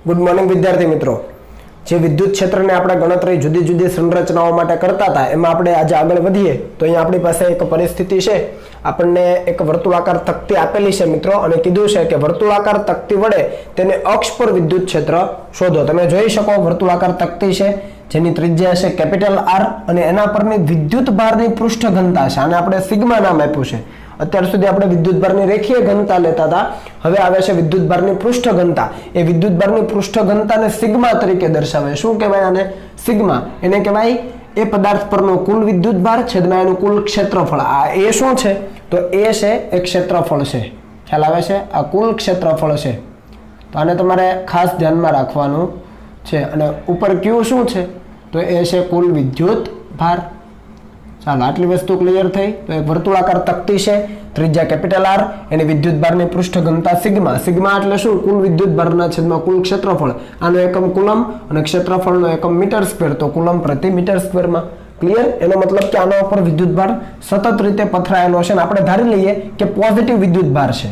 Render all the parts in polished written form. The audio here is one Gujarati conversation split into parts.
ગુડ મોર્નિંગ વિદ્યાર્થી મિત્રો। જે વિદ્યુત ક્ષેત્રને આપણે ગણતરી જુદી જુદી સંરચનાઓ માટે કરતા હતા એમાં આપણે આજે આગળ વધીએ તો અહીં આપણી પાસે એક પરિસ્થિતિ છે। આપણને એક વર્તુળાકાર તકતી આપેલી છે મિત્રો અને કીધું છે કે વર્તુળાકાર તકતી વડે તેને અક્ષ પર વિદ્યુત ક્ષેત્ર શોધો। તમે જોઈ શકો વર્તુળાકાર તકતી છે જેની ત્રિજ્યા છે કેપિટલ R અને એના પરની વિદ્યુત ભારની પૃષ્ઠ ઘનતા છે, આને આપણે સિગ્મા નામ આપ્યું છે। અત્યાર સુધી આપણે વિદ્યુત ભારની રેખીય ઘનતા લેતા હતા, હવે આવે છે વિદ્યુત ભારની પૃષ્ઠ ઘનતા। એ વિદ્યુત ભારની પૃષ્ઠ ઘનતાને સિગ્મા તરીકે દર્શાવે। શું કહેવાય આને? સિગ્મા। એને કહેવાય એ પદાર્થ પરનો કુલ વિદ્યુત ભાર છેદમાં એનું કુલ ક્ષેત્રફળ। આ એ શું છે? તો એ છે એ ક્ષેત્રફળ છે, ખ્યાલ આવે છે? આ કુલ ક્ષેત્રફળ છે, તો આને તમારે ખાસ ધ્યાનમાં રાખવાનું છે। અને ઉપર ક્યુ શું છે? તો એ છે કુલ વિદ્યુત ભાર। ચાલો આટલી વસ્તુ ક્લિયર થઈ। તો એક વર્તુળાકાર તકતી છે, ત્રિજ્યા કેપિટલ R, એની વિદ્યુત ભારની પૃષ્ઠ ઘનતા સિગ્મા। સિગ્મા એટલે શું? કુલ વિદ્યુત ભારના છેદમાં કુલ ક્ષેત્રફળ। આનો એકમ કુલમ અને ક્ષેત્રફળનો એકમ મીટર સ્ક્વેર, તો કુલમ પ્રતિ મીટર સ્ક્વેરમાં। ક્લિયર? એનો મતલબ કે આના ઉપર વિદ્યુત ભાર સતત રીતે પથરાયેલો છે અને આપણે ધારી લઈએ કે પોઝિટિવ વિદ્યુત ભાર છે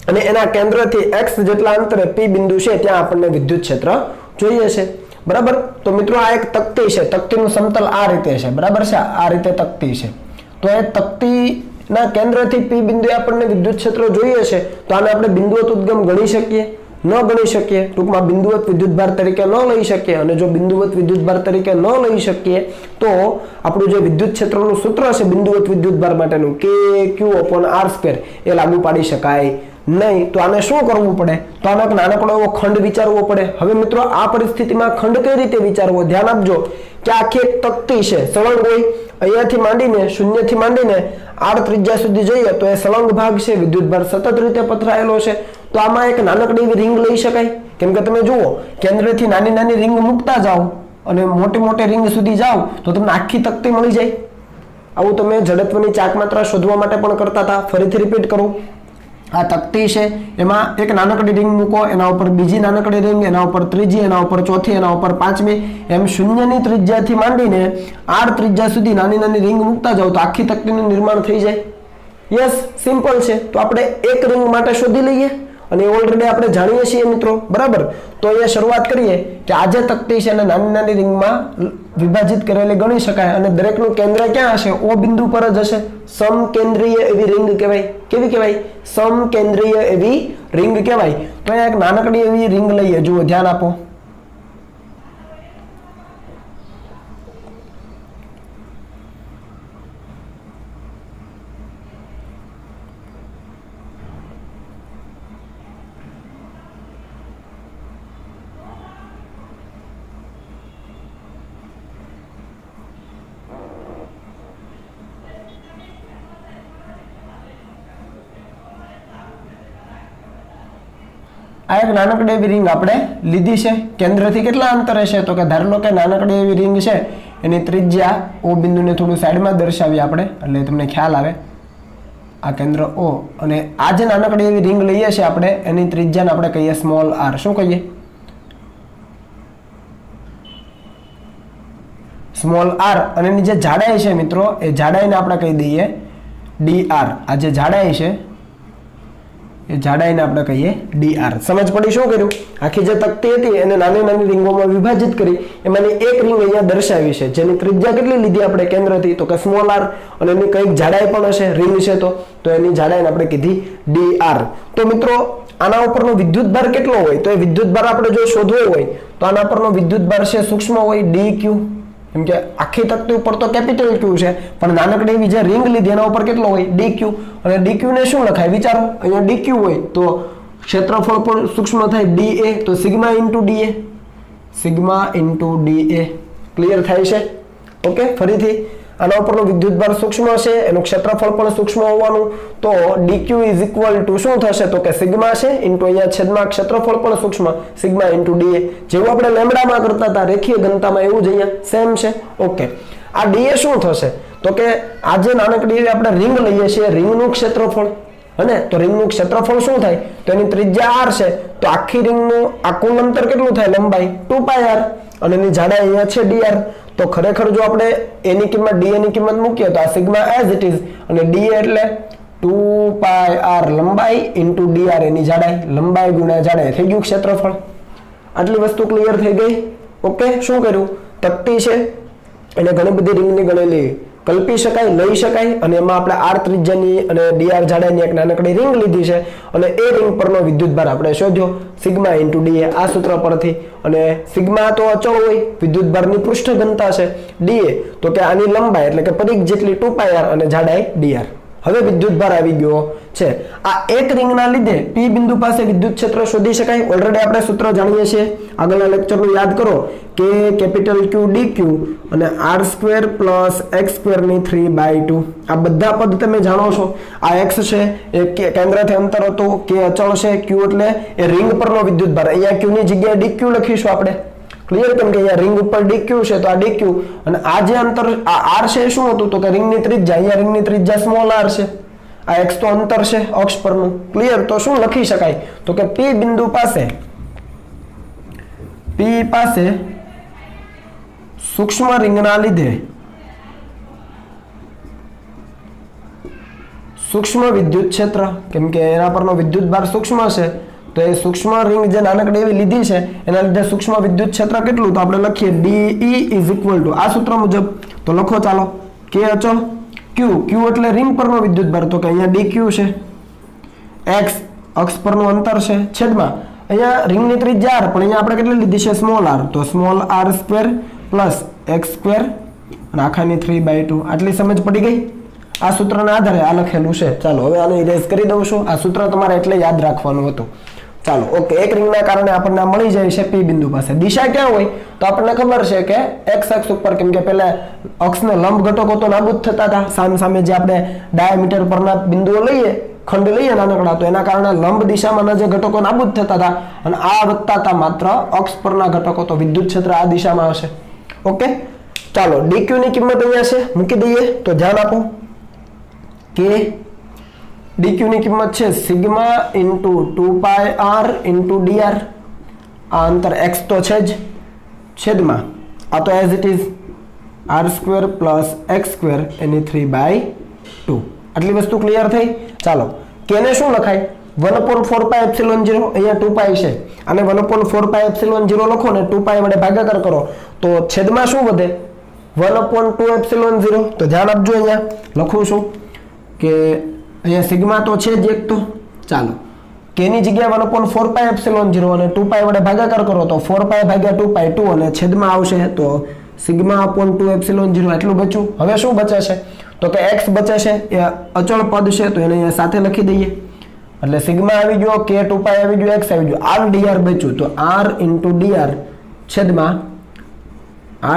અને એના કેન્દ્રથી x જેટલા અંતરે P બિંદુ છે ત્યાં આપણને વિદ્યુત ક્ષેત્ર જોઈએ છે, બરાબર? તો મિત્રો આ એક તકતી છે, તકતીનું સમતલ આ રીતે છે, બરાબર છે? આ રીતે તકતી છે, તો એ તકતીના કેન્દ્રથી P બિંદુએ આપણને વિદ્યુત ક્ષેત્ર જોઈએ છે, તો આને આપણે બિંદુવત ઉદ્ગમ ગણી શકીએ? ન ગણી શકીએ, ટૂંકમાં બિંદુવત વિદ્યુતભાર તરીકે ન લઈ શકીએ। અને જો બિંદુવત વિદ્યુતભાર તરીકે ન લઈ શકીએ તો આપણું જે વિદ્યુત ક્ષેત્રનું સૂત્ર છે બિંદુવત વિદ્યુતભાર માટેનું KQ/R² એ લાગુ પાડી શકાય નહીં। તો આને શું કરવું પડે? તો આનો એક નાનકડો એવો ખંડ વિચારવો પડે। હવે મિત્રો આ પરિસ્થિતિમાં ખંડ કઈ રીતે વિચારવો? ધ્યાન આપજો કે આખી એક તકતી છે, સળંગ હોય, અહીંયાથી માંડીને શૂન્યથી માંડીને R ત્રિજ્યા સુધી જોઈએ તો એ સળંગ ભાગ છે, વિદ્યુતભાર સતત રીતે પથરાયેલો છે। તો આમાં એક નાનકડી એવી રિંગ લઈ શકાય, કેમ કે તમે જુઓ કેન્દ્રથી નાની નાની રિંગ મૂકતા જાઓ અને મોટી મોટી રિંગ સુધી જાઓ તો તમને આખી તકતી મળી જાય। આવું તમે જડત્વની ચાક માત્રા શોધવા માટે પણ કરતા હતા। ફરીથી રિપીટ કરું, આ તકતી છે, એમાં એક નાનકડી રિંગ મૂકો, એના ઉપર બીજી નાનકડી રિંગ, એના ઉપર ત્રીજી, એના ઉપર ચોથી, એના ઉપર પાંચમી, એમ શૂન્યની ત્રિજ્યાથી માંડીને R ત્રિજ્યા સુધી નાની નાની રિંગ મૂકતા જાઓ તો આખી તકતીનું નિર્માણ થઈ જાય। યસ, સિમ્પલ છે। તો આપણે એક રિંગ માટે શોધી લઈએ અને ઓલરેડી આપણે જાણીએ છીએ મિત્રો, બરાબર? તો અહીંયા શરૂઆત કરીએ કે આ જે તકતી છે એને નાની નાની રિંગમાં વિભાજિત કરેલી ગણી શકાય અને દરેકનું કેન્દ્ર ક્યાં હશે? O બિંદુ પર જ હશે। સમકેન્દ્રીય એવી રિંગ કહેવાય। કેવી કહેવાય? સમકેન્દ્રીય એવી રિંગ કહેવાય। તો અહીંયા એક નાનકડી એવી રિંગ લઈએ, જુઓ, ધ્યાન આપો। આ એક નાનકડી એવી રિંગ આપણે લીધી છે, કેન્દ્રથી કેટલા અંતરે છે? તો કે ધારી લો કે નાનકડી એવી રિંગ છે, એની ત્રિજ્યા O બિંદુને થોડું સાઈડમાં દર્શાવીએ આપણે એટલે તમને ખ્યાલ આવે। આ કેન્દ્ર O અને આ જે નાનકડી એવી રિંગ લઈએ છીએ આપણે એની ત્રિજ્યાને આપણે કહીએ સ્મોલ r। શું કહીએ? Small r। અને એની જે જાડાઈ છે મિત્રો એ જાડાઈને આપણે કહી દઈએ dr। આ જે જાડાઈ છે એ જાડાઈને આપણે કહીએ dr। સમજ પડી? શું કર્યું? આખી જે તકતી હતી એને નાની નાની રિંગોમાં વિભાજિત કરી, એમાંની એક રિંગ અહીંયા દર્શાવી છે જેની ત્રિજ્યા કેટલી લીધી આપણે કેન્દ્રથી? તો કે સ્મોલ r અને એની કઈક જાડાઈ પણ હશે, રિંગ છે તો એની જાડાઈને આપણે કીધી dr। તો મિત્રો આના ઉપરનો વિદ્યુત ભાર કેટલો હોય? તો એ વિદ્યુત ભાર આપણે જો શોધવો હોય તો આના પરનો વિદ્યુત ભાર છે સૂક્ષ્મ હોય, dq। કેમ કે આખી તકતી ઉપર તો કેપિટલ Q છે પણ નાનકડી એવી જે રિંગ લીધી એના ઉપર કેટલો હોય? dq। અને dq ને શું લખાય? વિચારો, અહીંયા dq હોય તો ક્ષેત્રફળ પણ સૂક્ષ્મ થાય, dA, તો sigma into dA, sigma into dA। Clear થાય છે? ઓકે, ફરીથી આના ઉપરનો વિદ્યુત ભાર સૂક્ષ્મ છે, એનું ક્ષેત્રફળ પણ સૂક્ષ્મ હોવાનું, તો dq ઇઝ ઇક્વલ ટુ શું થશે? તો કે સિગ્મા છે ઇન્ટુ અહીંયા છેદમાં ક્ષેત્રફળ પણ સૂક્ષ્મ, સિગ્મા ઇન્ટુ dA। જેવું આપણે લેમ્ડામાં કરતા હતા રેખીય ઘનતામાં એવું જ અહીંયા સેમ છે। ઓકે, આ dA શું થશે? તો કે આ જે નાનકડી આપણે રિંગ લઈએ છીએ રિંગનું ક્ષેત્રફળ, અને તો રિંગનું ક્ષેત્રફળ શું થાય? તો એની ત્રિજ્યા r છે, તો આખી રિંગનું આ કુલ અંતર કેટલું થાય? લંબાઈ 2πr અને એની જાડાઈ અહીંયા છે dr। તો ખરેખર જો આપણે a ની કિંમત dA ની કિંમત મૂકીએ તો આ સિગ્મા એઝ ઇટ ઇઝ અને dA એટલે 2πr લંબાઈ ઇન્ટુ dr એની જાડાઈ, લંબાઈ ગુણ્યા જાડાઈ થઈ ગયું ક્ષેત્રફળ। આટલી વસ્તુ ક્લિયર થઈ ગઈ. ઓકે, શું કર્યું? તકતી છે એને ઘણી બધી રિંગની ગણેલી કલ્પી શકાય, લઈ શકાય અને એમાં આપણે આર ત્રિજ્યાની અને ડીઆર જાડાઈની એક નાનકડી રિંગ લીધી છે અને એ રિંગ પરનો વિદ્યુતભાર આપણે શોધ્યો સિગ્મા ઇન્ટુ ડીએ આ સૂત્ર પરથી. અને સિગ્મા તો અચળ હોય, વિદ્યુતભારની પૃષ્ઠ ઘનતા છે. ડીએ તો કે આની લંબાઈ એટલે કે પરિઘ જેટલી 2πr અને જાડાઈ ડીઆર. હવે વિદ્યુતભાર આવી ગયો છે. આ એક રિંગના લીધે પી બિંદુ પાસે વિદ્યુત ક્ષેત્ર શોધી શકાય. ઓલરેડી આપણે સૂત્ર જાણીએ છીએ, આગળના લેક્ચરનું યાદ કરો કે કેપિટલ ક્યુ ડી ક્યુ અને આર સ્ક્વેર પ્લસ એક્સ સ્ક્વેરની 3/2. આ બધા પદ તમે જાણો છો. આ એક્સ છે એ કેન્દ્રથી અંતર હતું, કે અચળ છે, ક્યુ એટલે એ રિંગ પરનો વિદ્યુતભાર. અહીંયા ક્યુ ની જગ્યાએ ડી ક્યુ લખીશું આપણે. ક્લિયર? કેમ કે અહીંયા રિંગ ઉપર ડીક્યુ છે તો આ ડીક્યુ અને આ જે અંતર આ આર છે શું હતું તો કે રિંગની ત્રિજ્યા. અહીંયા રિંગની ત્રિજ્યા સ્મોલ આર છે, આ એક્સ તો અંતર છે અક્ષ પરનું. ક્લિયર? તો શું લખી શકાય તો કે પી બિંદુ પાસે સૂક્ષ્મ રિંગના લીધે સૂક્ષ્મ વિદ્યુત ક્ષેત્ર, કેમ કે એના પરનો વિદ્યુતભાર સૂક્ષ્મ છે તો એ સૂક્ષ્મ રિંગ જે નાનકડી એવી લીધી છે એના લીધે સૂક્ષ્મ વિદ્યુત ક્ષેત્ર કેટલું તો આપણે લખીએ ડીઈ ઇઝ ઇક્વલ ટુ આ સૂત્ર મુજબ. તો લખો ચાલો, કે અચળ ક્યુ એટલે રિંગ પરનો વિદ્યુતભાર તો કે અહીંયા ડી ક્યુ છે, એક્સ અક્ષ પરનું અંતર છે, છેદમાં અહીંયા રિંગની ત્રિજ્યા આર પણ અહીંયા આપણે કેટલી લીધી છે સ્મોલ આર તો small R square plus X square અને આખાની 3/2. આટલી સમજ પડી ગઈ? આ સૂત્રના આધારે આ લખેલું છે. ચાલો હવે આને ઇરેઝ કરી દઉં છું. આ સૂત્ર તમારે એટલે યાદ રાખવાનું હતું. ચાલો ઓકે, એક રિંગના કારણે આપણને મળી જાય છે પી બિંદુ પાસે. દિશા ક્યાં હોય તો આપણને ખબર છે કે એક્સ અક્ષ ઉપર, કેમ કે પહેલા અક્ષને લંબ ઘટકો તો નાબૂદ થતા હતા. સામે જે આપણે ડાયામીટર પરના બિંદુઓ લઈએ, ખંડ લઈએ નાનકડા, તો એના કારણે લંબ દિશામાંના જે ઘટકો નાબૂદ થતા હતા અને આ વધતા હતા માત્ર અક્ષ પરના ઘટકો. તો વિદ્યુત ક્ષેત્ર આ દિશામાં હશે. ઓકે, ચાલો ડીક્યુ ની કિંમત અહીંયા છે, મૂકી દઈએ. તો ધ્યાન આપો કે ડીક્યુ ની કિંમત છે sigma into 2πr into DR. આ અંતર એક્સ તો છે જ, છેદમાં આ તો as it is R square plus X square એની 3/2. આટલી વસ્તુ ક્લિયર થઈ? ચાલો કેને શું લખાય? 1/4πε0. અહીંયા 2π છે, અને 1/4πε0 લખો ને 2π વડે ભાગાકાર કરો તો છેદમાં શું વધે? 1/2ε0. તો ધ્યાન આપજો, અહીંયા લખું છું કે અહીંયા સિગ્મા તો છે જ એક. તો ચાલો કે ની જગ્યાએ 1/4πε0 અને 2π વડે ભાગાકાર કરો તો 4π ભાગ્યા 2π 2 અને છેદમાં આવશે તો સિગ્મા અપોન 2ε0 એટલું બચ્યું. હવે શું બચે છે તો કે x બચે છે, એ અચળ પદ છે તો એને અહીંયા સાથે લખી દઈએ. એટલે સિગ્મા આવી ગયો, કે 2π આવી ગયો, x આવી ગયો, r dr બચ્યું તો r ઇન્ટુ dr છેદમાં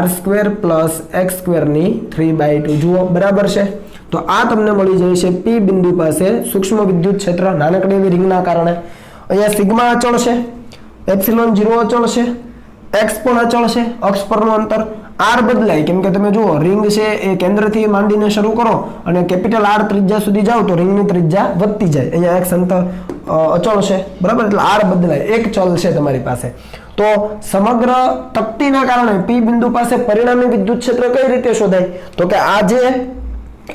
r સ્ક્વેર પ્લસ એક્સ સ્ક્વેરની 3/2. જુઓ બરાબર છે. તો આ તમને મળી જાય છે પી બિંદુ પાસે સૂક્ષ્મ વિદ્યુત ક્ષેત્ર નાનકડી એવી રિંગના કારણે. અહીંયા સિગ્મા અચળ છે, ε0 અચળ છે, એક્સ પણ અચળ છે, અક્ષ પરનું અંતર. આર બદલાય કેમ કે તમે જુઓ રિંગ છે એ કેન્દ્રથી માંડીને શરૂ કરો અને કેપિટલ આર ત્રિજ્યા સુધી જાઓ તો રિંગની ત્રિજ્યા વધતી જાય. અહીંયા એક્સ અંતર અચળ છે બરાબર, એટલે આર બદલાય, એક ચલ છે તમારી પાસે. તો સમગ્ર તકતીના કારણે પી બિંદુ પાસે પરિણામી વિદ્યુત ક્ષેત્ર કઈ રીતે શોધાય તો કે આ જે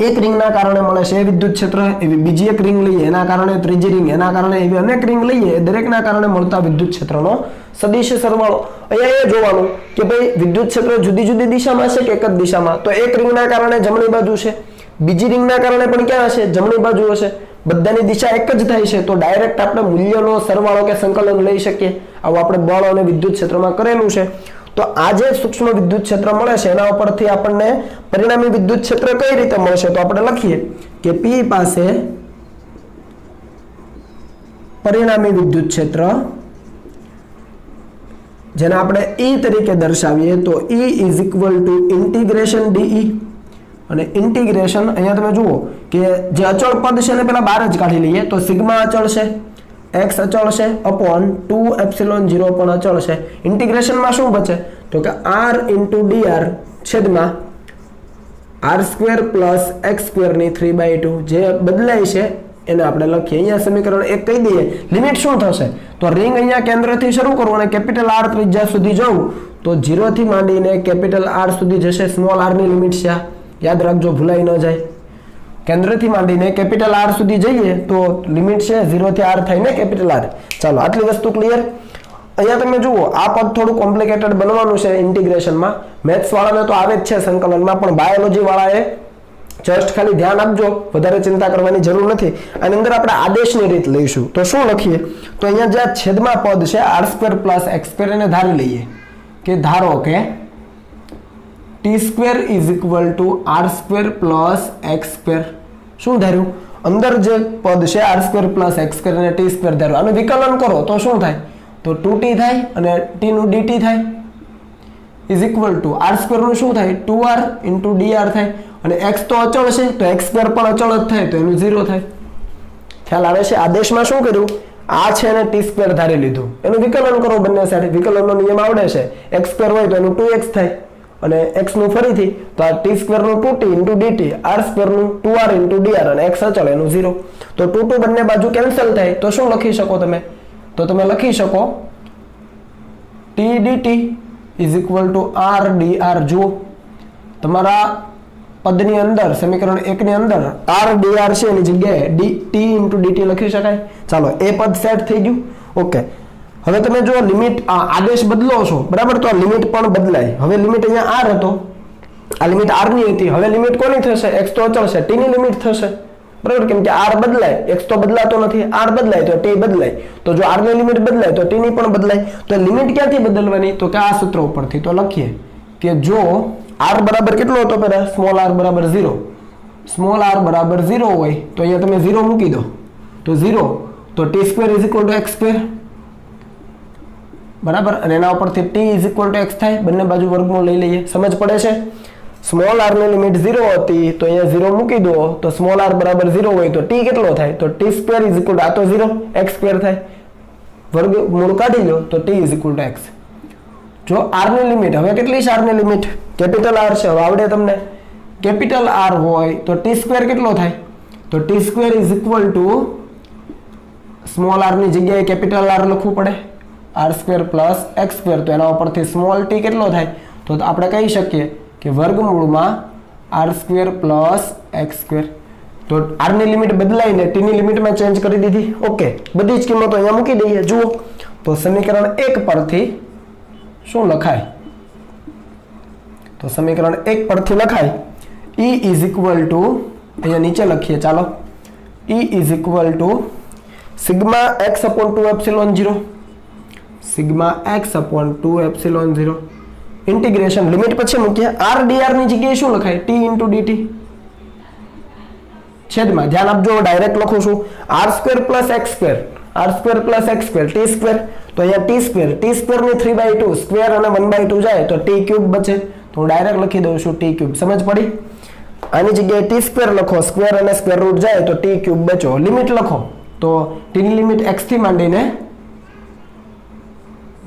એક રિંગના કારણે મળે છે એ વિદ્યુત ક્ષેત્ર, એવી બીજી એક રિંગ લઈએ એના કારણે, ત્રીજી રિંગ એના કારણે, એવી અનેક રિંગ લઈએ દરેકના કારણે મળતા વિદ્યુત ક્ષેત્રનો સદિશ સરવાળો. અહીંયા એ જોવાનું કે ભાઈ વિદ્યુત ક્ષેત્ર જુદી જુદી દિશામાં છે કે એક જ દિશામાં. તો એક રિંગના કારણે જમણી બાજુ છે, બીજી રિંગના કારણે પણ ક્યાં હશે? જમણી બાજુ હશે. બધાની દિશા એક જ થાય છે તો ડાયરેક્ટ આપણે મૂલ્યનો સરવાળો કે સંકલન લઈ શકીએ. આવું આપણે બળ અને વિદ્યુત ક્ષેત્રમાં કરેલું છે. તો આ જે સૂક્ષ્મ વિદ્યુત ક્ષેત્ર મળે છે એના ઉપરથી આપણને પરિણામી વિદ્યુત ક્ષેત્ર કઈ રીતે મળશે તો આપણે લખીએ કે P પાસે પરિણામી વિદ્યુત ક્ષેત્ર જેને આપણે E તરીકે દર્શાવીએ તો E is equal to integration DE. અને ઇન્ટિગ્રેશન અહીંયા તમે જુઓ કે જે અચળ પદ છે એને પહેલા બહાર જ કાઢી લઈએ તો સિગ્મા અચળ છે, x અચળ છે અપોન 2ε0 પણ અચળ છે. ઇન્ટિગ્રેશનમાં શું બચે તો કે r ઇન્ટુ dr છેદમાં r સ્ક્વેર પ્લસ એક્સ સ્ક્વેરની 3/2 જે બદલાય છે એને આપણે લખીએ. અહીંયા સમીકરણ 1 કહી દઈએ. લિમિટ શું થશે તો રિંગ અહીંયા કેન્દ્રથી શરૂ કરું અને કેપિટલ R ત્રિજ્યા સુધી જવું તો 0 થી માંડીને કેપિટલ R સુધી જશે. સ્મોલ r ની લિમિટ છે, યાદ રાખજો ભૂલાઈ ન જાય. કેન્દ્રથી માંડીને કેપિટલ R સુધી જઈએ તો લિમિટ છે 0 થી R થઈને કેપિટલ R. ચાલો આટલી વસ્તુ ક્લિયર. અહીંયા તમે જુઓ આ પદ થોડું કોમ્પ્લિકેટેડ બનવાનું છે ઇન્ટિગ્રેશનમાં, મેથ્સ વાળાને તો આવે જ છે સંકલનમાં, પણ બાયોલોજી વાળાએ જસ્ટ ખાલી ધ્યાન આપજો, વધારે ચિંતા કરવાની જરૂર નથી. આની અંદર આપણે આદેશની રીત લઈશું. તો શું લખીએ? તો અહીંયા જે છેદમાં પદ છે r² + x² એને ધારી લઈએ કે ધારો કે t² = r² + x². શું ધાર્યું? અંદર જે પદ છે r² + x² અને t² ધાર્યું. આનું વિકલન કરો તો શું થાય? તો 2t થાય અને t નું dt થાય = r² નું શું થાય? 2r × dr થાય અને x તો અચળ છે તો x² પણ અચળ જ થાય તો એનું 0 થાય. ખ્યાલ આવે છે? આદેશમાં શું કર્યું? આ છે ને t² ધારી લીધું, એનું વિકલન કરો બંને સાઈડ. વિકલનનો નિયમ આવડે છે, x² હોય તો એનું 2x થાય અને x નું ફરીથી તો આ t² નું 2t × dt, r² નું 2r × dr અને x અચળ એનું 0. તો 2 બંને બાજુ કેન્સલ થાય તો શું લખી શકો તમે? તો તમે લખી શકો t dt = r dr. જુઓ તમારા પદની અંદર સમીકરણ 1 ની અંદર r dr છે એની જગ્યાએ t × dt લખી શકાય. ચાલો એ પદ સેટ થઈ ગયું. ઓકે, હવે તમે જો લિમિટ આદેશ બદલો છો બરાબર, તો આ લિમિટ પણ બદલાય. હવે લિમિટ અહીંયા r હતો, આ લિમિટ r ની હતી, હવે લિમિટ કોની થશે? x તો અચળ છે, t ની લિમિટ થશે બરાબર, કેમ કે r બદલાય, x તો બદલાતો નથી, r બદલાય તો t બદલાય. તો જો r ની લિમિટ બદલાય તો t ની પણ બદલાય. તો લિમિટ ક્યાંથી બદલવાની? તો કે આ સૂત્ર ઉપરથી. તો લખીએ કે જો r બરાબર કેટલો હતો પહેલા? સ્મોલ r બરાબર 0. સ્મોલ r બરાબર 0 હોય તો અહીંયા તમે 0 મૂકી દો તો 0, તો t² = x². બરાબર, અને એના ઉપરથી t = x થાય, બંને બાજુ વર્ગમૂળ લઈ લઈએ. સમજ પડે છે? સ્મોલ r ની લિમિટ 0 હતી તો અહીંયા 0 મૂકી દો તો સ્મોલ r બરાબર 0 હોય તો t કેટલો થાય? તો t² આ તો 0, x² થાય, વર્ગમૂળ કાઢી લો તો t = x. જો r ની લિમિટ હવે કેટલી છે? r ની લિમિટ કેપિટલ R છે, હવે આવડે તમને. કેપિટલ R હોય તો t² કેટલો થાય? તો t² = સ્મોલ r ની જગ્યાએ કેપિટલ R લખવું પડે, r² + x². તો એના ઉપરથી સ્મોલ t કેટલો થાય? તો આપણે કહી શકીએ કે વર્ગમૂળમાં r² + x². તો r ની લિમિટ બદલાઈને t ની લિમિટમાં ચેન્જ કરી દીધી. ઓકે, બધી જ કિંમતો અહીંયા મૂકી દઈએ. જુઓ તો સમીકરણ 1 પરથી શું લખાય? તો સમીકરણ 1 પરથી લખાય E = અહીંયા નીચે લખીએ. ચાલો, E = σx/2ε0 σx/2ε0 integration limit પછી મૂકીએ. r dr ની જગ્યાએ શું લખાય? t × dt છેદમાં. ધ્યાન આપજો, ડાયરેક્ટ લખું છું r² + x², r² + x², t². તો અહીંયા t² ની 3/2 સ્ક્વેર અને 1/2 જાય તો t³ બચે. તો હું ડાયરેક્ટ લખી દઉં છું t³. સમજ પડી? આની જગ્યાએ t² લખો, સ્ક્વેર અને સ્ક્વેર રૂટ જાય તો t³ બચો. લિમિટ લખો તો t ની લિમિટ x થી માંડીને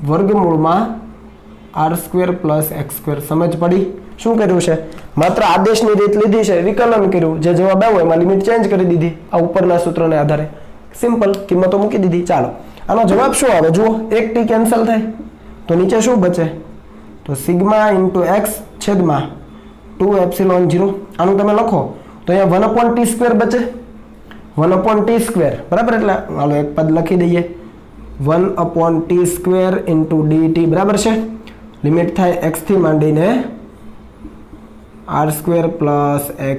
વર્ગમૂળમાં r² + x². સમજ પડી? શું કર્યું છે? માત્ર આદેશની રીત લીધી છે, વિકલન કર્યું, જે જવાબ આવ્યો એમાં લિમિટ ચેન્જ કરી દીધી આ ઉપરના સૂત્રને આધારે. સિમ્પલ, કિંમતો મૂકી દીધી. ચાલો, આનો જવાબ શું આવે? જુઓ, એક t કેન્સલ થાય તો નીચે શું બચે? તો σ × x છેદમાં 2ε0. આનું તમે લખો તો અહીંયા 1/t² બચે, 1/t². બરાબર, એટલે હાલો એક પદ લખી દઈએ, 1/t² × dt. બરાબર છે? લિમિટ થાય x થી માંડીને r² +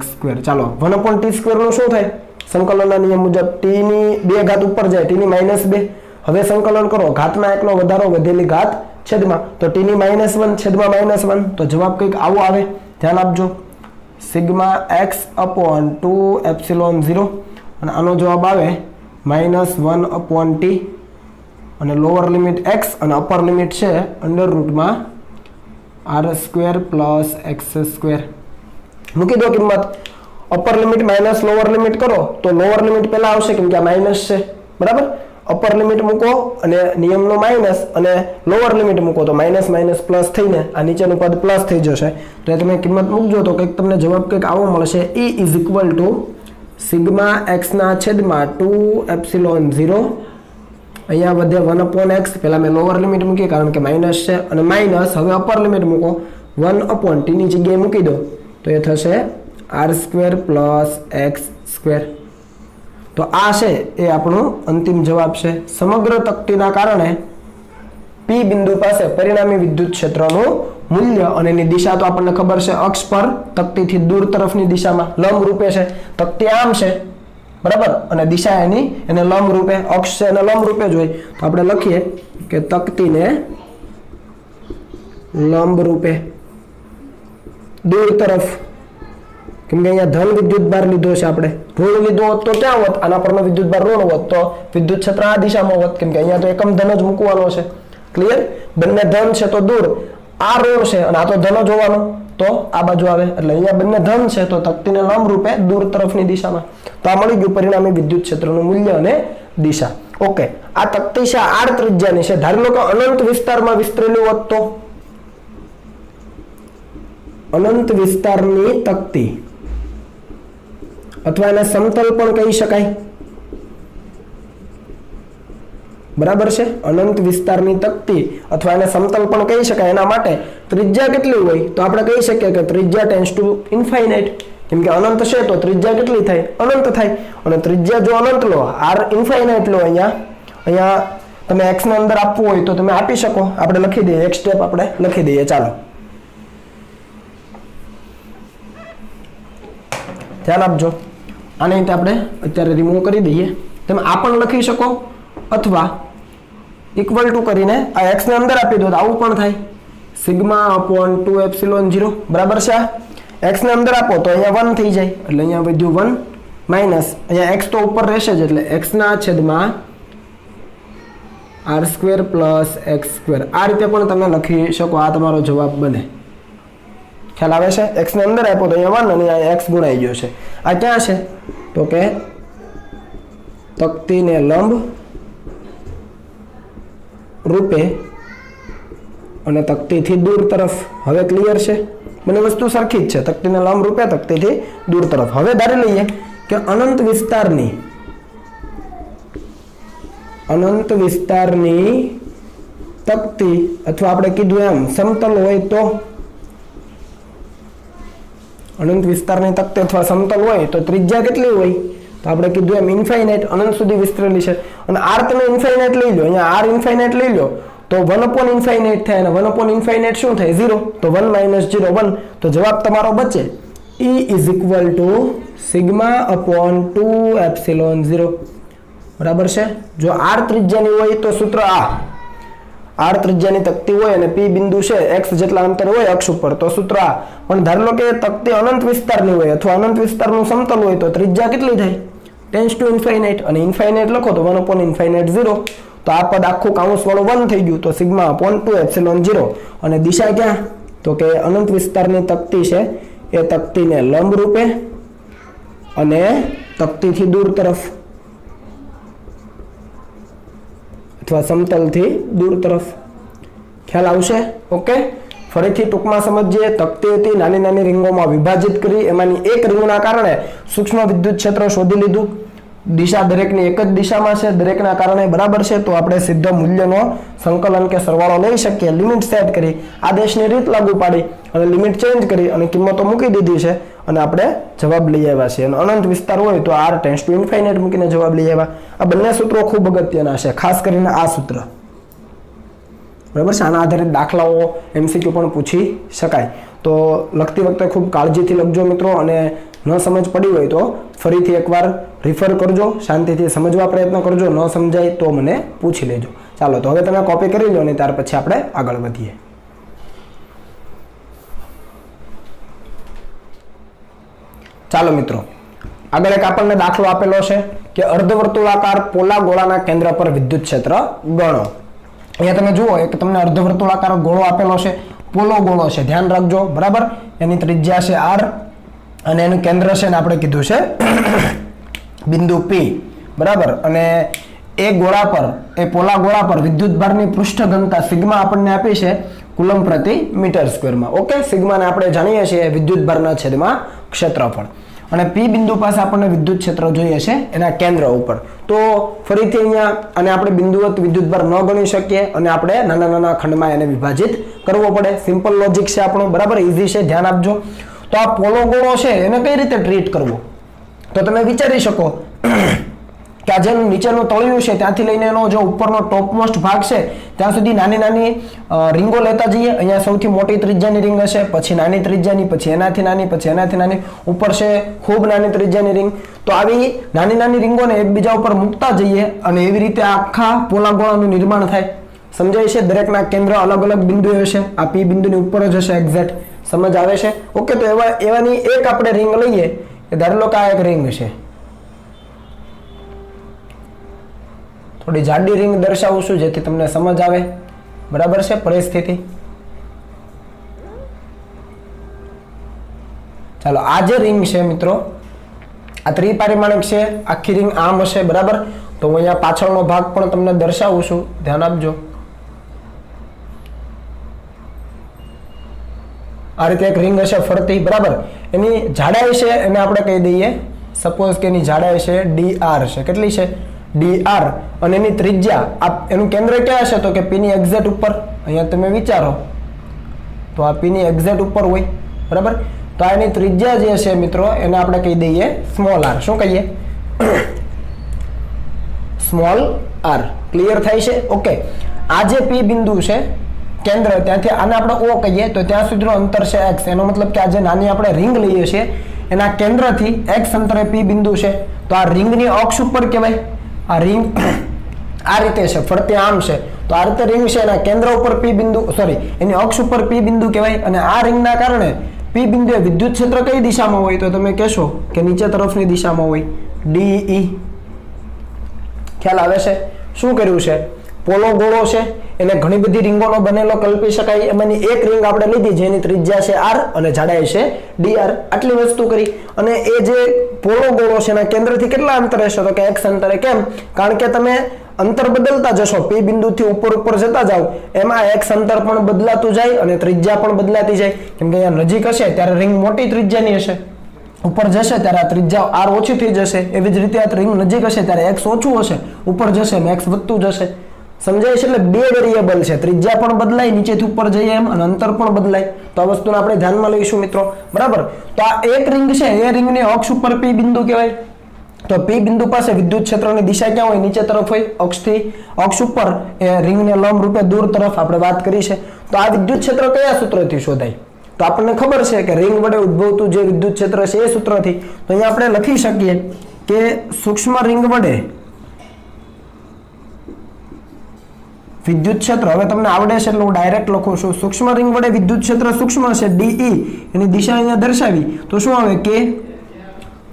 x². ચાલો, 1/t² નું શું થાય? સંકલનના નિયમ મુજબ t ની 2 ઘાત ઉપર જાય, t ની -2. હવે સંકલન કરો, ઘાતના એકનો વધારો વધેલી ઘાત છેદમાં, તો t ની -1 છેદમાં -1. તો જવાબ કંઈક આવો આવે. ધ્યાન આપજો, σx/2ε0 અને આનો જવાબ આવે -1/t અને લોઅર લિમિટ x અને અપર લિમિટ છે √r² + x². મૂકી દો કિંમત. Upper limit minus lower limit કરો તો લોઅર લિમિટ પહેલા આવશે કેમ કે આ માઇનસ છે. બરાબર, અપર લિમિટ મૂકો અને નિયમનો માઇનસ અને લોઅર લિમિટ મૂકો તો માઇનસ માઇનસ પ્લસ થઈને આ નીચેનું પદ પ્લસ થઈ જશે. તો એ તમે કિંમત મૂકજો તો કંઈક તમને જવાબ કંઈક આવો મળશે. E = σx/2ε0. અહીંયા વધે 1/x. પહેલા મેં લોઅર લિમિટ મૂકી કારણ કે માઇનસ છે અને માઇનસ હવે અપર લિમિટ મૂકો 1/t ની જગ્યાએ મૂકી દો તો એ થશે r² + x². તો આ છે એ આપણો અંતિમ જવાબ છે. સમગ્ર તકતીના કારણે પી બિંદુ પાસે પરિણામી વિદ્યુત ક્ષેત્રનું મૂલ્ય અને એની દિશા તો આપણને ખબર છે, અક્ષ પર તકતીથી દૂર તરફની દિશામાં લંબ રૂપે છે, તકતી આમ છે બરાબર, અને દિશા એની એને લંબ રૂપે, અક્ષ છે એને લંબ રૂપે જ હોય, તો આપણે લખીએ કે તકતીને લંબ રૂપે દૂર તરફ, કેમ કે અહીંયા ધન વિદ્યુત ભાર લીધો છે, આપણે ઋણ લીધો હોત તો ક્યાં હોત, આના પરનો વિદ્યુત ભાર ઋણ હોત તો વિદ્યુત ક્ષેત્ર આ દિશામાં હોત, કેમ કે અહીંયા તો એકમ ધન જ મૂકવાનો છે. ક્લિયર? બંને ધન છે તો દૂર, આ ઋણ છે અને આ તો ધન જ હોવાનો, તો આ બાજુ આવે, એટલે અહીંયા બંને ધન છે તો તકતીને લંબ રૂપે દૂર તરફની દિશામાં. તો આ મળી ગયું પરિણામી વિદ્યુત ક્ષેત્રનું મૂલ્ય અને દિશા. ઓકે, આ તકતી છે r ત્રિજ્યાની છે. ધારી લો કે અનંત વિસ્તારમાં વિસ્તરેલું હોત તો અનંત વિસ્તારની તકતી, અથવા એને સમતલ પણ કહી શકાય, બરાબર છે, અનંત વિસ્તારની તકતી અથવા એને સમતલ પણ કહી શકાય. એના માટે ત્રિજ્યા કેટલી હોય તો આપણે કહી શકીએ કે ત્રિજ્યા ટેન્ડ્સ ટુ ઇન્ફાઇનાઇટ, કેમ કે અનંત છે તો ત્રિજ્યા કેટલી થાય, અનંત થાય, અને ત્રિજ્યા જો અનંત લો, r ઇન્ફાઇનાઇટ લો, અહીંયા તમે x ને અંદર આપવું હોય તો તમે આપી શકો. આપણે લખી દઈએ, એક સ્ટેપ આપણે લખી દઈએ. ચાલો ધ્યાન આપજો, આને આપણે અત્યારે રિમૂવ કરી દઈએ. તમે આ પણ લખી શકો અથવા ઇક્વલ ટુ કરીને આ x ને અંદર આપી દો તો આવું પણ થાય, σ/2ε0, બરાબર છે. આ x ને અંદર આપો તો અહીંયા 1 થઈ જાય, એટલે અહીંયા વધ્યું 1 માઇનસ અહીંયા x તો ઉપર રહેશે જ, એટલે x ના છેદમાં r² પ્લસ x². આ રીતે પણ તમે લખી શકો, આ તમારો જવાબ બને. ખ્યાલ આવે છે? x ને અંદર આપ્યો તો અહીંયા 1 અને અહીંયા x ગુણાઈ ગયો છે. આ ક્યાં છે તો કે તકતીને લંબ રૂપે અને તકતીથી દૂર તરફ. હવે ક્લિયર છે? બંને વસ્તુ સરખી જ છે, તકતીને લંબ રૂપે, તકતીથી દૂર તરફ. હવે ધારી લઈએ કે અનંત વિસ્તારની તકતી અથવા આપણે કીધું એમ સમતલ હોય તો, અનંત વિસ્તારની તકતી અથવા સમતલ હોય તો ત્રિજ્યા કેટલી હોય તો આપણે કીધું એમ ઇન્ફાઇનાઇટ, અનંત સુધી વિસ્તરેલી છે. અને r તમે ઇન્ફાઇનાઇટ લઈ લો, અહીંયા r ઇન્ફાઇનાઇટ લઈ લો તો 1/ઇન્ફાઇનાઇટ થાય, અને 1/ઇન્ફાઇનાઇટ શું થાય, 0, તો 1 - 0 1, તો જવાબ તમારો બચે E = σ/2ε0, બરાબર છે. જો r ત્રિજ્યાની હોય તો સૂત્ર આ, r ત્રિજ્યાની તકતી હોય અને p બિંદુ છે x જેટલા અંતર હોય અક્ષ ઉપર તો સૂત્ર આ. પણ ધારો લો કે તકતી અનંત વિસ્તારની હોય અથવા અનંત વિસ્તારનું સમતલ હોય તો ત્રિજ્યા કેટલી થાય, ટેન્ડ્સ ટુ ઇન્ફાઇનાઇટ, અને ઇન્ફાઇનાઇટ લખો તો 1/ઇન્ફાઇનાઇટ 0, તો આ પદ આખું કાઉન્સ વાળું 1 થઈ ગયું, તો σ/2ε0. અને દિશા ક્યાં તો કે અનંત વિસ્તારની તકતી છે એ તકતીને લંબ રૂપે અને તકતીથી દૂર તરફ અથવા સમતલથી દૂર તરફ. ખ્યાલ આવશે? ઓકે, ફરીથી ટૂંકમાં સમજીએ. તકતી હતી, નાની નાની રીંગોમાં વિભાજિત કરી, એમાંની એક રીંગના કારણે સૂક્ષ્મ વિદ્યુત ક્ષેત્ર શોધી લીધું. દિશા દરેકની એક જ દિશામાં છે, દરેકના કારણે બરાબર છે, તો આપણે સીધો મૂલ્યનો સંકલન કે સરવાળો લઈ શકીએ. લિમિટ સેટ કરી, આદેશની રીત લાગુ પાડી અને લિમિટ ચેન્જ કરી અને કિંમતો મૂકી દીધી છે અને આપણે જવાબ લઈ આવ્યા છીએ. અને અનંત વિસ્તાર હોય તો r ટેન્ડ્સ ટુ ઇન્ફાઇનાઇટ મૂકીને જવાબ લઈ આવ્યા. આ બંને સૂત્રો ખૂબ અગત્યના છે, ખાસ કરીને આ સૂત્ર, બરાબર છે. આના આધારિત દાખલાઓ MCQ પણ પૂછી શકાય, તો લખતી વખતે ખૂબ કાળજીથી લખજો મિત્રો, અને ન સમજ પડી હોય તો ફરીથી એકવાર રિફર કરજો, શાંતિથી સમજવા પ્રયત્ન કરજો, ન સમજાય તો મને પૂછી લેજો. ચાલો, તો હવે તમે કોપી કરી લો અને ત્યાર પછી આપણે આગળ વધીએ. ચાલો મિત્રો, આગળ એક આપણને દાખલો આપેલો છે કે અર્ધવર્તુળાકાર પોલા ગોળાના કેન્દ્ર પર વિદ્યુત ક્ષેત્ર ગણો. અહીંયા તમે જુઓ, એક તમને અર્ધવર્તુળાકાર ગોળો આપેલો છે, પોલો ગોળો છે, ધ્યાન રાખજો, બરાબર. એની ત્રિજ્યા છે r અને એનું કેન્દ્ર છે ને આપણે કીધું છે બિંદુ P, બરાબર. અને એ ગોળા પર, એ પોલા ગોળા પર વિદ્યુત ભારની પૃષ્ઠ ઘનતા સિગ્મા આપણને આપી છે કુલમ પ્રતિ મીટર સ્ક્વેરમાં. ઓકે, સિગ્માને આપણે જાણીએ છીએ વિદ્યુત ભારના છેદમાં ક્ષેત્રફળ. અને P બિંદુ પાસે આપણને વિદ્યુત ક્ષેત્ર જોઈએ છે એના કેન્દ્ર ઉપર. તો ફરીથી અહીંયા અને આપણે બિંદુવત વિદ્યુત ભાર ન ગણી શકીએ અને આપણે નાના નાના ખંડમાં એને વિભાજિત કરવો પડે. સિમ્પલ લોજિક છે આપણું, બરાબર, ઈઝી છે, ધ્યાન આપજો. તો આ પોલો ગોળો છે એને કઈ રીતે ટ્રીટ કરવો, તો તમે વિચારી શકો કે આ જે નીચેનું તળિયું છે ત્યાંથી લઈને એનો જે ઉપરનો ટોપમોસ્ટ ભાગ છે ત્યાં સુધી નાની નાની રીંગો લેતા જઈએ. અહીંયા સૌથી મોટી ત્રિજ્યાની રીંગ હશે, પછી નાની ત્રિજ્યાની, પછી એનાથી નાની, પછી એનાથી નાની, ઉપર છે ખૂબ નાની ત્રિજ્યાની રીંગ. તો આવી નાની નાની રીંગોને એકબીજા ઉપર મૂકતા જઈએ અને એવી રીતે આખા પોલા ગોળાનું નિર્માણ થાય. સમજાય છે? દરેકના કેન્દ્ર અલગ અલગ બિંદુએ હશે. આ પી બિંદુની ઉપર જ હશે એક્ઝેક્ટ. સમજ આવે છે? ઓકે, તો એવાની એક આપણે રીંગ લઈએ. ધારી લો કે આ એક રીંગ છે. થોડી જાડી રીંગ દર્શાવું છું જેથી તમને સમજ આવે. બરાબર છે પરિસ્થિતિ? ચાલો, આ જે રીંગ છે મિત્રો, આ ત્રિપારિમાણિક છે. આખી રીંગ આમ હશે. બરાબર? તો હું અહીંયા પાછળનો ભાગ પણ તમને દર્શાવું છું, ધ્યાન આપજો. આ રીતે એક રીંગ હશે ફરતી. બરાબર? એની જાડાઈ છે એને આપણે કહી દઈએ, સપોઝ કે એની જાડાઈ છે dr છે. કેટલી છે? dr. અને એની ત્રિજ્યા, એનું કેન્દ્ર ક્યાં હશે? તો કે p ની એક્ઝેક્ટ ઉપર. અહીંયા તમે વિચારો તો આ p ની એક્ઝેક્ટ ઉપર હોય. બરાબર? તો આ એની ત્રિજ્યા જે છે મિત્રો એને આપણે કહી દઈએ સ્મોલ r. શું કહીએ? Small r. ક્લિયર થાય છે? ઓકે, આ જે p બિંદુ છે કેન્દ્ર, ત્યાંથી આને આપણે o કહીએ તો ત્યાં સુધીનું અંતર છે x. એનો મતલબ કે આ જે નાની આપણે રીંગ લઈએ છીએ એના કેન્દ્રથી x અંતરે p બિંદુ છે. તો આ રીંગની અક્ષ ઉપર કહેવાય. આ રીંગ આ રીતે છે, ફરતે આમ છે. તો આ રીતે રીંગ છે એના કેન્દ્ર ઉપર p બિંદુ, સોરી એની અક્ષ ઉપર p બિંદુ કહેવાય. અને આ રીંગના કારણે p બિંદુએ વિદ્યુત ક્ષેત્ર કઈ દિશામાં હોય? તો તમે કહેશો કે નીચે તરફની દિશામાં હોય, DE. ખ્યાલ આવે છે? શું કર્યું છે? પોલો ગોળો છે એને ઘણી બધી રીંગોનો બનેલો કલ્પી શકાય. એમાંની એક રીંગ આપણે લીધી જેની ત્રિજ્યા છે r અને જાડાઈ છે dr. આટલી વસ્તુ કરી. અને એ જે પોલો ગોળો છે એના કેન્દ્રથી કેટલા અંતરે હશે? તો કે x અંતરે. કેમ? કારણ કે તમે અંતર બદલતા જશો, p બિંદુથી ઉપર જતા જાવ, એમાં x અંતર પણ બદલાતું જાય અને ત્રિજ્યા પણ બદલાતી જાય. કેમ કે અહીંયા નજીક હશે ત્યારે રીંગ મોટી ત્રિજ્યાની હશે, ઉપર જશે ત્યારે આ ત્રિજ્યા r ઓછી થઈ જશે. એવી જ રીતે આ રીંગ નજીક હશે ત્યારે x ઓછું હશે, ઉપર જશે અને x વધતું જશે. સમજાય છે? એટલે બે વેરિયેબલ છે, ત્રિજ્યા પણ બદલાય નીચેથી ઉપર જઈએ એમ, અને અંતર પણ બદલાય. તો આ વસ્તુને આપણે ધ્યાનમાં લઈશું મિત્રો. બરાબર? તો આ એક રીંગ છે, એ રીંગની અક્ષ ઉપર p બિંદુ કહેવાય. તો p બિંદુ પાસે વિદ્યુત ક્ષેત્રની દિશા ક્યાં હોય? નીચે તરફ હોય. અક્ષ ઉપર એ રીંગને લંબ રૂપે દૂર તરફ આપણે વાત કરી છે. તો આ વિદ્યુત ક્ષેત્ર કયા સૂત્રથી શોધાય? તો આપણને ખબર છે કે રીંગ વડે ઉદ્ભવતું જે વિદ્યુત ક્ષેત્ર છે એ સૂત્રથી. તો અહીંયા આપણે લખી શકીએ કે સૂક્ષ્મ રીંગ વડે વિદ્યુત ક્ષેત્ર, હવે તમને આવડે છે એટલે હું ડાયરેક્ટ લખું છું. સૂક્ષ્મ રીંગ વડે વિદ્યુત ક્ષેત્ર સૂક્ષ્મ છે DE, એની દિશા અહીંયા દર્શાવી તો શું આવે? કે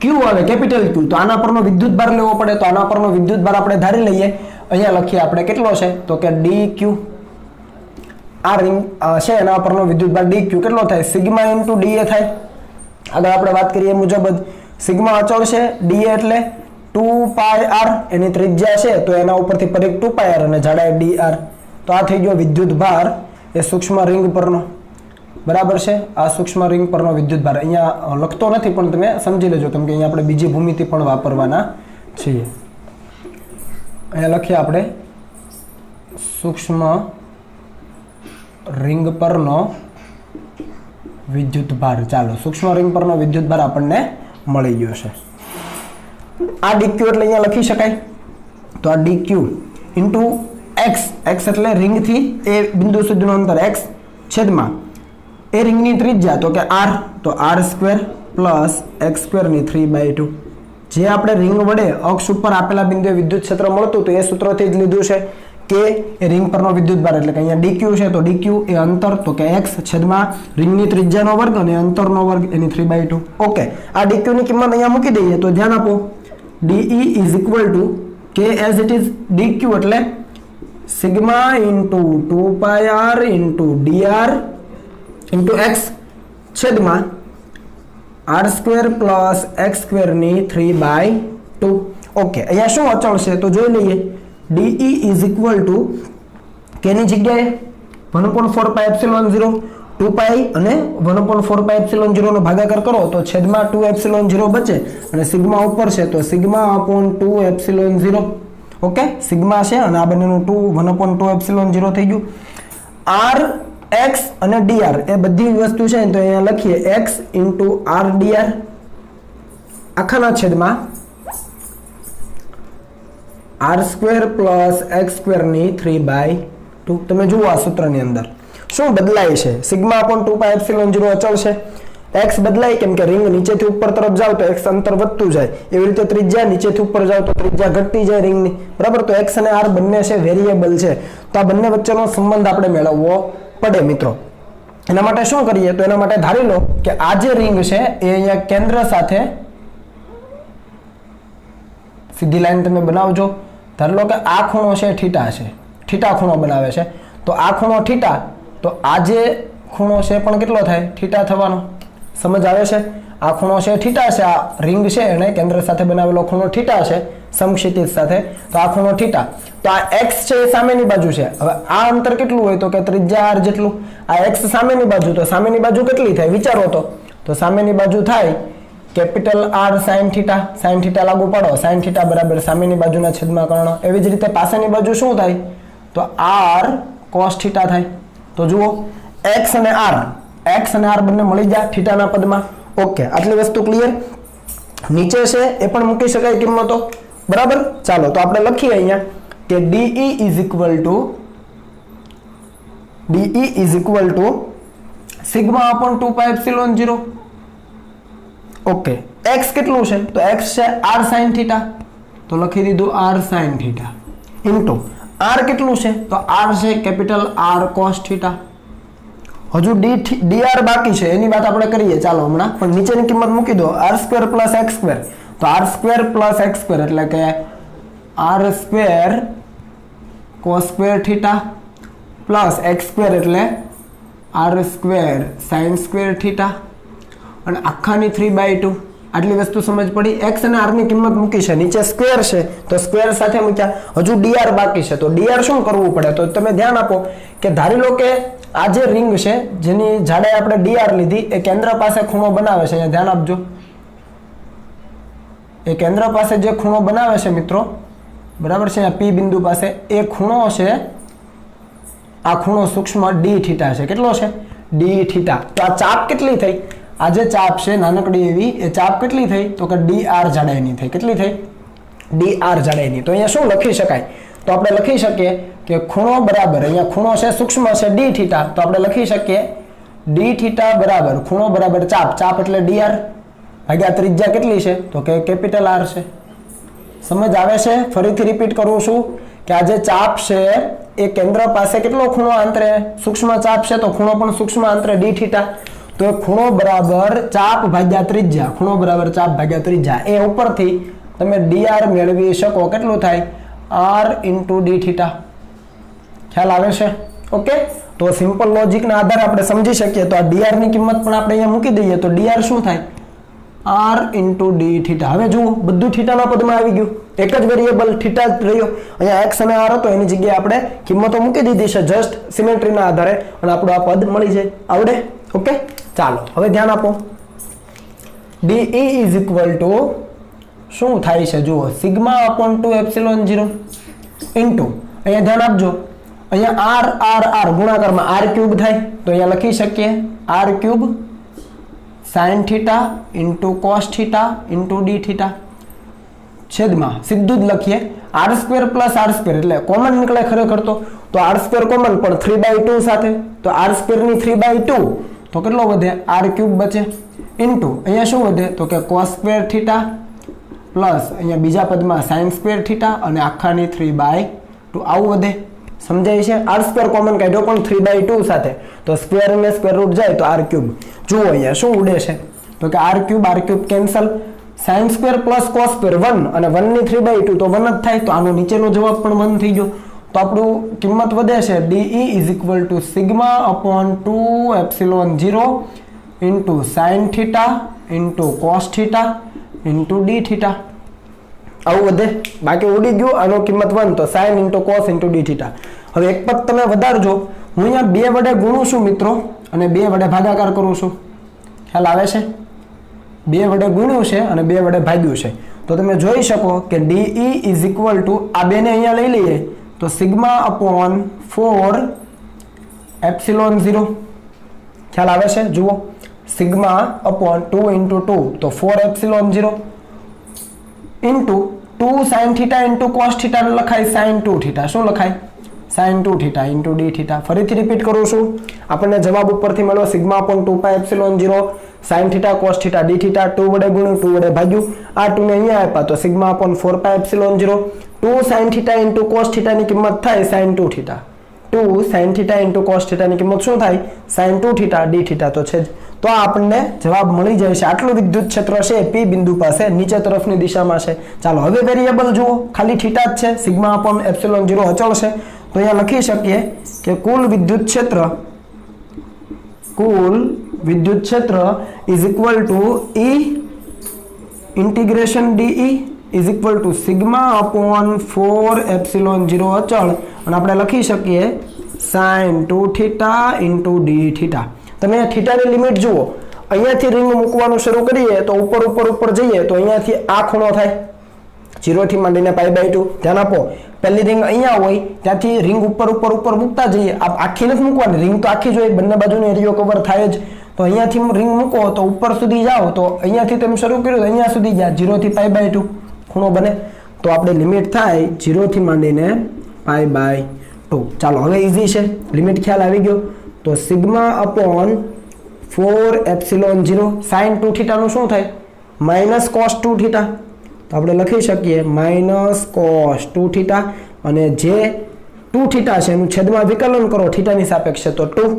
Q આવે, કેપિટલ Q. તો આના પરનો વિદ્યુત ભાર લેવો પડે. તો આના પરનો વિદ્યુત ભાર આપણે ધારી લઈએ. અહીંયા લખીએ આપણે કેટલો છે? તો કે DQ. આ રીંગ છે એના પરનો વિદ્યુત ભાર DQ કેટલો થાય? સિગ્મા ઇન્ટુ DA થાય. આગળ આપણે વાત કરીએ મુજબ જ સિગ્મા અચળ છે, DA એટલે 2πr. એની ત્રિજ્યા છે તો એના ઉપરથી પરિઘ 2πr અને જાડાઈ dr. તો આ થઈ ગયો વિદ્યુત ભાર એ સૂક્ષ્મ રીંગ પરનો. બરાબર છે? આ સૂક્ષ્મ રીંગ પરનો વિદ્યુત ભાર અહીંયા લખતો નથી પણ તમે સમજી લેજો, કેમ કે અહીંયા આપણે બીજી ભૂમિતિ પણ વાપરવાના છીએ. અહીંયા લખીએ આપણે સૂક્ષ્મ રીંગ પરનો વિદ્યુત ભાર. ચાલો, સૂક્ષ્મ રીંગ પરનો વિદ્યુત ભાર આપણને મળી ગયો છે. આ dq એટલે અહીંયા લખી શકાય. તો આ dq ઇન્ટુ x, x એટલે રીંગથી એ બિંદુ સુધીનું અંતર, x છેદમાં એ રીંગની ત્રિજ્યા તો કે r, તો r² પ્લસ x² ની 3/2. જે આપણે રીંગ વડે અક્ષ ઉપર આપેલા બિંદુએ વિદ્યુત ક્ષેત્ર મળતું તો એ સૂત્રથી જ લીધું છે કે એ રીંગ પરનો વિદ્યુત ભાર. એટલે કે અહીંયા dq છે તો dq એ અંતર તો કે x છેદમાં રીંગની ત્રિજ્યાનો વર્ગ અને અંતરનો વર્ગ એની 3/2. ઓકે, આ dq ની કિંમત અહીંયા મૂકી દઈએ તો ધ્યાન આપો. DE is equal to K as it is dq એટલે sigma into 2πr into dr into x છેદમાં r² પ્લસ x² ની 3/2. ઓકે, અહીંયા શું અચળ છે તો જોઈ લઈએ. DE is equal to K ની જગ્યાએ 1/4πε0 2π અને 1/4πε0 નો ભાગાકાર કરો તો છેદમાં 2ε0 બચે અને સિગ્મા ઉપર છે તો સિગ્મા અપોન 2ε0. ઓકે, સિગ્મા છે અને આ બંનેનું 1/2ε0 થઈ ગયું. r x અને dr એ બધી વસ્તુ છે તો અહીંયા લખીએ x ઇન્ટુ r dr આખાના છેદમાં r² + x² ની 3/2. તમે જુઓ આ સૂત્રની અંદર શું બદલાય છે? σ/2πε0 અચળ છે. x બદલાય કેમ કે રિંગ નીચેથી ઉપર તરફ જાવ તો x અંતર વધતું જાય, એવી રીતે ત્રિજ્યા નીચેથી ઉપર જાવ તો ત્રિજ્યા ઘટતી જાય રિંગની, બરાબર. તો x અને r બંને છે વેરિયેબલ છે, તો આ બંને વચ્ચેનો સંબંધ આપણે મેળવવો પડે મિત્રો. એના માટે શું કરીએ? તો એના માટે ધારી લો કે આ જે રિંગ છે એ અહીંયા કેન્દ્ર સાથે સીધી લાઈન તમે બનાવજો. ધારી લો કે આ ખૂણો છે થીટા છે, થીટા ખૂણો બનાવે છે, તો આ ખૂણો થીટા, તો આ જે ખૂણો છે પણ કેટલો થાય? થીટા થવાનો. સમજ આવે છે? આ ખૂણો છે થીટા છે, આ રિંગ છે એને કેન્દ્ર સાથે બનાવેલો ખૂણો થીટા છે સમક્ષિતિજ સાથે, તો આ ખૂણો થીટા. તો આ x છે એ સામેની બાજુ છે. હવે આ અંતર કેટલું હોય? તો કે ત્રિજ્યા r જેટલું. આ x સામેની બાજુ, તો સામેની બાજુ કેટલી થાય વિચારો તો સામેની બાજુ થાય કેપિટલ R sin θ. sin θ લાગુ પાડો, sin θ બરાબર સામેની બાજુના છેદમાં કર્ણ. એવી જ રીતે પાછળની બાજુ શું થાય? તો r cos θ થાય. તો જુઓ x અને r બંને મળી ગયા થીટાના પદમાં. ઓકે, આટલી વસ્તુ ક્લિયર. નીચે છે એ પણ મૂકી શકાય કિંમતો, બરાબર. ચાલો તો આપણે લખીએ અહીંયા કે DE is equal to σ/2πε0. Okay, x કેટલું છે? તો x છે r sin θ, તો લખી દીધું r sin θ ઇન્ટુ r કેટલું છે? તો r છે કેપિટલ R cos θ. હજુ dr બાકી છે, એની વાત આપણે કરીએ ચાલો હમણાં, પણ નીચેની કિંમત મૂકી દો r² + x². તો r² + x² એટલે કે r² cos² θ પ્લસ x² એટલે r² sin² θ અને આખાની 3/2. આટલી વસ્તુ સમજ પડી. x અને r ની કિંમત મૂકી છે, નીચે સ્ક્વેર છે તો સ્ક્વેર સાથે મૂક્યા. હજુ dr બાકી છે, તો dr શું કરવું પડે? તો તમે ધ્યાન આપો કે ધારી લો કે આ જે રિંગ છે જેની જાડાઈ આપણે dr લીધી એ કેન્દ્ર પાસે ખૂણો બનાવે છે. અહીંયા ધ્યાન આપજો, એ કેન્દ્ર પાસે જે ખૂણો બનાવે છે મિત્રો, બરાબર છે, અહીંયા P બિંદુ પાસે એ ખૂણો છે, આ ખૂણો સૂક્ષ્મ d θ છે. કેટલો છે? d θ. તો આ ચાપ કેટલી થઈ? આ જે ચાપ છે નાનકડી એવી, એ ચાપ કેટલી થઈ? તો કે dr જાડાઈની થઈ. કેટલી થઈ? dr જાડાઈની. તો અહીંયા શું લખી શકાય? તો આપણે લખી શકીએ કે ખૂણો બરાબર, અહીંયા ખૂણો છે સૂક્ષ્મ છે d θ, તો આપણે લખી શકીએ d θ બરાબર ખૂણો બરાબર ચાપ, ચાપ એટલે dr ભાગ્યા ત્રિજ્યા કેટલી છે? તો કે કેપિટલ R છે. સમજ આવે છે? ફરીથી રિપીટ કરું છું કે આ જે ચાપ છે એ કેન્દ્ર પાસે કેટલો ખૂણો આંતરે? સૂક્ષ્મ ચાપ છે તો ખૂણો પણ સૂક્ષ્મ આંતરે d θ. તો ખૂણો બરાબર ચાપ ભાગ્યા ત્રિજ્યા, ખૂણો બરાબર ચાપ ભાગ્યા ત્રિજ્યા, એ ઉપરથી તમે dr મેળવી શકો. કેટલું થાય? r × d θ. ખ્યાલ આવે છે? ઓકે, તો સિમ્પલ લોજિકના આધારે આપણે સમજી શકીએ. તો આ dr ની કિંમત પણ આપણે અહીંયા મૂકી દઈએ તો dr શું થાય? r × d θ. હવે જુઓ બધું થીટાના પદમાં આવી ગયું, એક જ વેરિયેબલ થીટા જ રહ્યો. અહીંયા x અને r હતો એની જગ્યાએ આપણે કિંમતો મૂકી દીધી છે જસ્ટ સિમેટ્રીના આધારે, અને આપણું આ પદ મળી જાય. આવડે? ઓકે, ચાલો હવે ધ્યાન આપો. DE is equal to શું થાય છે? જુઓ σ/2πε0 ઇન્ટુ અહીંયા ધ્યાન આપજો, અહીંયા r ગુણાકારમાં r³ થાય, તો અહીંયા લખી શકીએ r³ sin θ * cos θ * d θ છેદમાં સીધું જ લખીએ r² + r² એટલે કોમન નીકળે ખરેખર તો r² કોમન પણ 3/2 સાથે, તો r² ની 3/2 તો કેટલો વધે? r³ બચે ઇન્ટુ અહીંયા શું વધે? તો કે cos² θ પ્લસ અહીંયા બીજા પદમાં sin² θ અને આખાની 3/2 આવું વધે. સમજાય છે? r² કોમન કાઢ્યો પણ 3/2 સાથે, તો સ્ક્વેર અને સ્ક્વેર રૂટ જાય તો r³. જુઓ અહીંયા શું ઉડે છે? તો કે r³ કેન્સલ, sin² + cos² 1 અને 1 ની 3/2 તો 1 જ થાય, તો આનો નીચેનો જવાબ પણ 1 થઈ ગયો. તો આપણું કિંમત વધે છે DE is equal to σ/2πε0 * sin θ * cos θ * d θ. આવું વધે. બાકી ઉડી ગયું, આનો કિંમત 1 તો sin * cos * d θ. હવે એક પદ તમે વધારજો, હું અહીંયા 2 વડે ગુણું છું મિત્રો અને 2 વડે ભાગાકાર કરું છું. ખ્યાલ આવે છે? 2 વડે ગુણ્યું છે અને 2 વડે ભાગ્યું છે, તો તમે જોઈ શકો કે DE is equal to આ બેને અહીંયા લઈ લઈએ તો σ/4 ε0. ખ્યાલ આવે છે? જુઓ σ/2 × 2 તો 4 ε0 ઇન્ટુ 2 sin θ into cos θ ને લખાય sin 2 θ. શું લખાય? sin 2 θ into d θ. ફરીથી રિપીટ કરું છું. આપણને જવાબ ઉપરથી મળ્યો સિગ્મા અપોન 2 પાઈ એપ્સિલોન 0 sin θ cos θ d θ. 2 વડે ગુણ્યું 2 વડે ભાગ્યું. આ 2 ને અહીંયા આપ્યા તો સિગ્મા અપોન 4 પાઈ એપ્સિલોન 0 2 sin θ into cos θ ની કિંમત થાય sin 2 θ. 2 sin θ into cos θ ની કિંમત શું થાય? sin 2 θ d θ તો છે જ. તો આપણને જવાબ મળી જાય છે. આટલું વિદ્યુત ક્ષેત્ર છે P બિંદુ પાસે નીચે તરફની દિશામાં છે. ચાલો હવે વેરિયેબલ જુઓ. ખાલી θ જ છે. સિગ્મા અપોન એપ્સિલોન 0 અચળ છે. તો અહીંયા લખી શકીએ કે કુલ વિદ્યુત ક્ષેત્ર is equal to E integration dE is equal to sigma upon 4 epsilon 0 અચળ અને આપણે લખી શકીએ sin 2 θ into d θ. તમે થીટાની લિમિટ જુઓ. અહીંયાથી રિંગ મૂકવાનું શરૂ કરીએ તો ઉપર જઈએ તો અહીંયાથી આ ખૂણો થાય 0 થી માંડીને π/2. ધ્યાન આપો, પહેલી રિંગ અહીંયા હોય ત્યાંથી રિંગ ઉપર મૂકતા જઈએ. આખી નથી મૂકવાની, રિંગ તો આખી જ હોય, બંને બાજુનો એરિયો કવર થાય જ. તો અહીંયાથી રિંગ મૂકો તો ઉપર સુધી જાઓ તો અહીંયાથી તમે શરૂ કર્યું તો અહીંયા સુધી ગયા 0 થી π/2 ખૂણો બને. તો આપણે લિમિટ થાય 0 થી માંડીને π/2. ચાલો હવે ઈઝી છે, લિમિટ ખ્યાલ આવી ગયો. તો સિગ્મા અપોન 4 એપ્સિલોન 0 sin 2 θ નું શું થાય? Minus cos 2 θ. તો આપણે લખી શકીએ માઇનસ cos 2 θ અને જે 2 θ છે એનું છેદમાં વિકલન કરો θ ની સાપેક્ષે તો 2.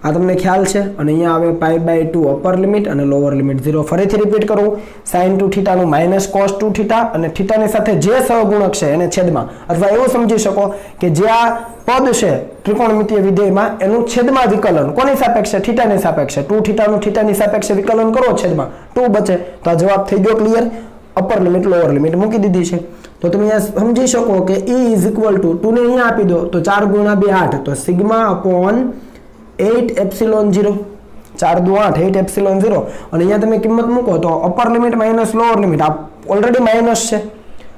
આ તમને ખ્યાલ છે. અને અહીંયા આવે π/2 અપર લિમિટ અને લોઅર લિમિટ 0. ફરીથી રિપીટ કરું, sin 2 θ નું માઇનસ cos 2 θ અને θ ની સાથે જે સહગુણક છે એને છેદમાં, અથવા એવું સમજી શકો કે જે આ પદ છે ત્રિકોણમિતીય વિધેયમાં એનું છેદમાં વિકલન કોની સાપેક્ષે? θ ની સાપેક્ષે. 2 θ નું θ ની સાપેક્ષે વિકલન કરો છેદમાં 2 બચે. તો આ જવાબ થઈ ગયો clear. Upper limit lower limit મૂકી દીધી છે. તો તમે અહીંયા સમજી શકો કે E ઇઝ ઇક્વલ ટુ 2 ને અહીંયા આપી દો તો 4 × 2 8. તો સિગ્મા અપોન 8 એપ્સિલોન 0 4 × 8 8 એપ્સિલોન 0 અને અહીંયા તમે કિંમત મૂકો તો upper limit minus lower limit આ ઓલરેડી માઇનસ છે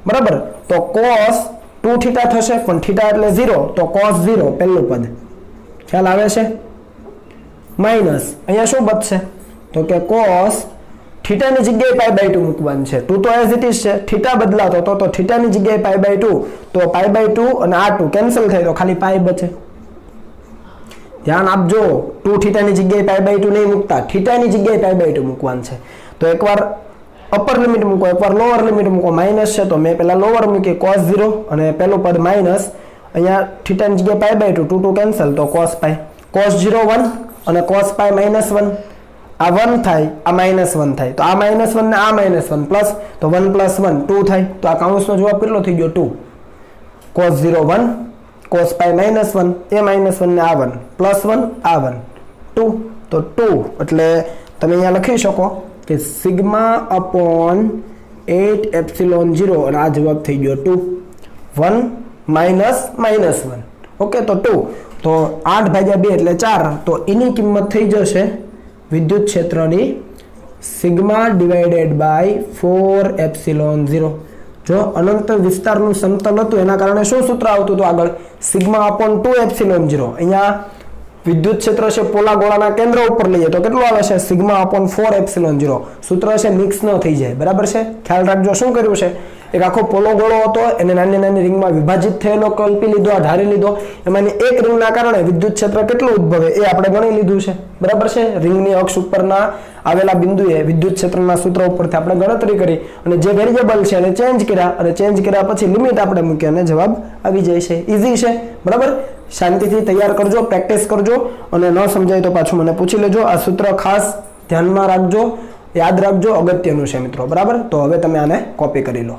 બરાબર. તો cos 2 θ થશે પણ θ એટલે 0 તો cos 0 પહેલું પદ ખ્યાલ આવે છે માઇનસ અહીંયા શું બચશે તો કે cos θ ની જગ્યાએ π/2 મૂકવાનું છે. 2 તો એઝ ઇટ ઇઝ છે, θ બદલાતો તો θ ની જગ્યાએ π/2 તો π/2 અને આ 2 કેન્સલ થાય તો ખાલી π બચે. ધ્યાન આપજો, 2 θ ની જગ્યાએ π/2 નહીં મૂકતા, θ ની જગ્યાએ π/2 મૂકવાનું છે. તો એકવાર અપર લિમિટ મૂકો, એકવાર લોઅર લિમિટ મૂકો. માઇનસ છે તો મેં પહેલા લોઅર મૂકી cos 0 અને પહેલું પદ માઇનસ, અહીંયા θ ની જગ્યાએ π/2 2 કેન્સલ તો cos π. cos 0 1 અને cos π -1. આ 1 થાય, આ -1 થાય. તો આ -1 ને આ -1 પ્લસ તો 1 + 1 2 થાય. તો આ કૌંસનો જવાબ કેટલો થઈ ગયો? 2. cos 0 1 cos π -1 એ -1 ને આ 1 +1 આ 1 2 તો 2 એટલે તમે અહીંયા લખી શકો કે સિગ્મા અપોન 8 એપ્સિલોન 0 અને આ જવાબ થઈ ગયો 2 1 -1. ઓકે તો 2 તો 8/2 એટલે 4. તો એની કિંમત થઈ જશે વિદ્યુત ક્ષેત્રની સિગ્મા ડિવાઇડેડ બાય 4 એપ્સિલોન 0. જો અનંત વિસ્તારનું સમતલ હતું એના કારણે શું સૂત્ર આવતું હતું આગળ? Sigma upon 2 epsilon 0. અહીંયા વિદ્યુત ક્ષેત્ર છે પોલા ગોળાના કેન્દ્ર ઉપર લઈએ તો કેટલું આવે છે? Sigma upon 4 epsilon 0. સૂત્ર છે મિક્સ ન થઈ જાય, બરાબર છે? ખ્યાલ રાખજો. શું કર્યું છે? એક આખો પોલો ગોળો હતો એને નાની રિંગમાં વિભાજિત થયેલો કલ્પી લીધો, આ ધારી લીધો. એમાંની એક રિંગના કારણે વિદ્યુત ક્ષેત્ર કેટલું ઉદ્ભવે એ આપણે ગણી લીધું છે, બરાબર છે? રિંગની અક્ષ ઉપરના આવેલા બિંદુએ વિદ્યુત ક્ષેત્રના સૂત્ર ઉપરથી આપણે ગણતરી કરી અને જે વેરિયેબલ છે એને ચેન્જ કર્યા અને ચેન્જ કર્યા પછી લિમિટ આપણે મૂકી અને જવાબ આવી જાય છે. ઈઝી છે, બરાબર? શાંતિથી તૈયાર કરજો, પ્રેક્ટિસ કરજો અને ન સમજાય તો પાછું મને પૂછી લેજો. આ સૂત્ર ખાસ ધ્યાનમાં રાખજો, યાદ રાખજો, અગત્યનું છે મિત્રો, બરાબર? તો હવે તમે આને કોપી કરી લો.